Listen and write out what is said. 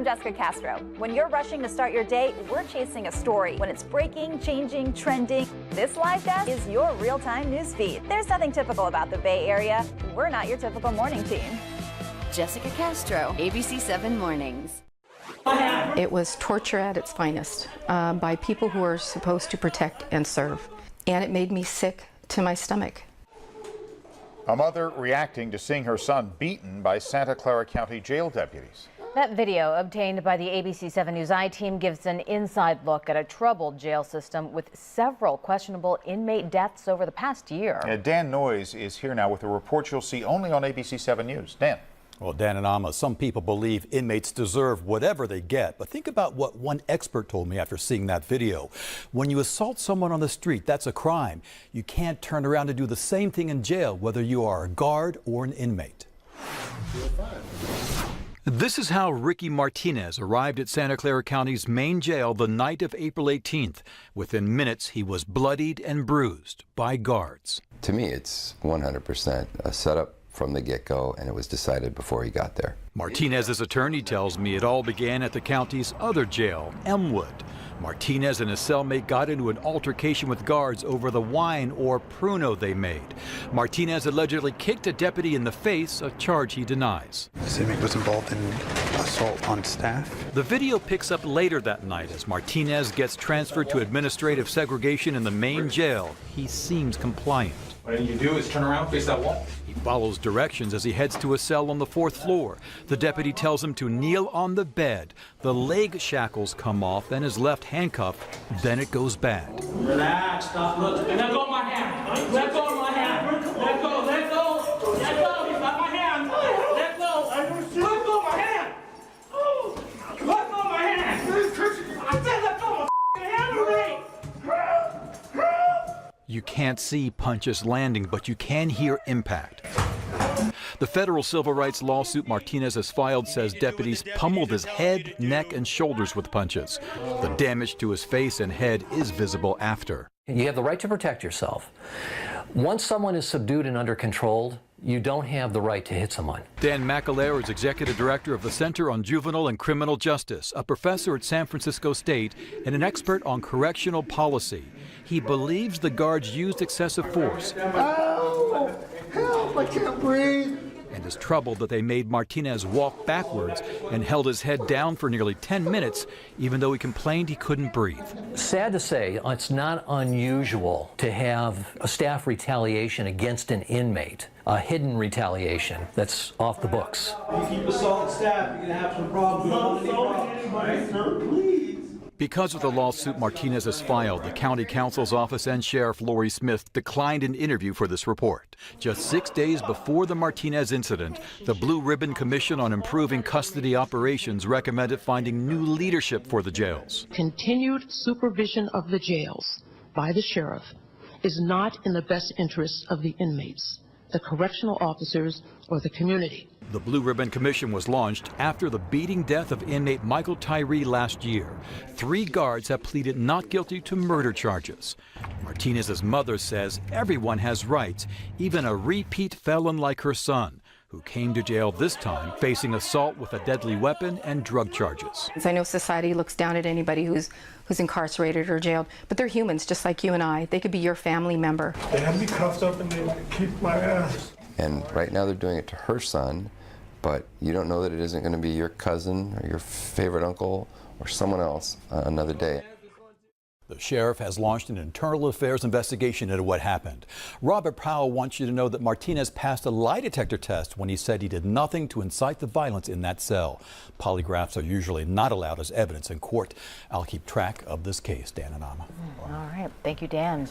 I'm Jessica Castro. When you're rushing to start your day, we're chasing a story. When it's breaking, changing, trending, this live desk is your real-time news feed. There's nothing typical about the Bay Area. We're not your typical morning team. Jessica Castro, ABC 7 Mornings. It was torture at its finest by people who are supposed to protect and serve. And it made me sick to my stomach. A mother reacting to seeing her son beaten by Santa Clara County jail deputies. That video obtained by the ABC 7 News I-team gives an inside look at a troubled jail system with several questionable inmate deaths over the past year. Dan Noyes is here now with a report you'll see only on ABC 7 News. Dan. Well, Dan and Amma, some people believe inmates deserve whatever they get. But think about what one expert told me after seeing that video. When you assault someone on the street, that's a crime. You can't turn around and do the same thing in jail, whether you are a guard or an inmate. This is how Ricky Martinez arrived at Santa Clara County's main jail the night of April 18th. Within minutes, he was bloodied and bruised by guards. To me, it's 100% a setup from the get-go, and it was decided before he got there. Martinez's attorney tells me it all began at the county's other jail, Elmwood. Martinez and his cellmate got into an altercation with guards over the wine or pruno they made. Martinez allegedly kicked a deputy in the face, a charge he denies. This inmate was involved in assault on staff. The video picks up later that night as Martinez gets transferred to administrative segregation in the main jail. He seems compliant. What you do is turn around, face that wall. He follows directions as he heads to a cell on the 4th floor. The deputy tells him to kneel on the bed. The leg shackles come off and is left handcuffed. Then it goes bad. Relax, stop, look. Let go of my hand. Let go of my hand. Let go, let go. Let go, he's got my hand. Let go. Let go of my hand. Let go of my hand. I said let go of my hand already. You can't see punches landing, but you can hear impact. The federal civil rights lawsuit Martinez has filed says deputies pummeled his head, neck, and shoulders with punches. The damage to his face and head is visible after. You have the right to protect yourself. Once someone is subdued and under control, you don't have the right to hit someone. Dan McAleer is executive director of the Center on Juvenile and Criminal Justice, a professor at San Francisco State, and an expert on correctional policy. He believes the guards used excessive force. Oh, help, I can't breathe. And is troubled that they made Martinez walk backwards and held his head down for nearly 10 minutes, even though he complained he couldn't breathe. Sad to say, it's not unusual to have a staff retaliation against an inmate, a hidden retaliation that's off the books. You keep assaulting staff, you're going to have some problems. Sir, please. Because of the lawsuit Martinez has filed, the county counsel's office and Sheriff Lori Smith declined an interview for this report. Just 6 days before the Martinez incident, the Blue Ribbon Commission on Improving Custody Operations recommended finding new leadership for the jails. Continued supervision of the jails by the sheriff is not in the best interests of the inmates, the correctional officers, or the community. The Blue Ribbon Commission was launched after the beating death of inmate Michael Tyree last year. 3 guards have pleaded not guilty to murder charges. Martinez's mother says everyone has rights, even a repeat felon like her son, who came to jail this time facing assault with a deadly weapon and drug charges. I know society looks down at anybody who's incarcerated or jailed, but they're humans just like you and I. They could be your family member. They had me cuffed up and they kicked my ass. And right now they're doing it to her son, but you don't know that it isn't going to be your cousin or your favorite uncle or someone else another day. The sheriff has launched an internal affairs investigation into what happened. Robert Powell wants you to know that Martinez passed a lie detector test when he said he did nothing to incite the violence in that cell. Polygraphs are usually not allowed as evidence in court. I'll keep track of this case, Dan and Amma. All right. Thank you, Dan.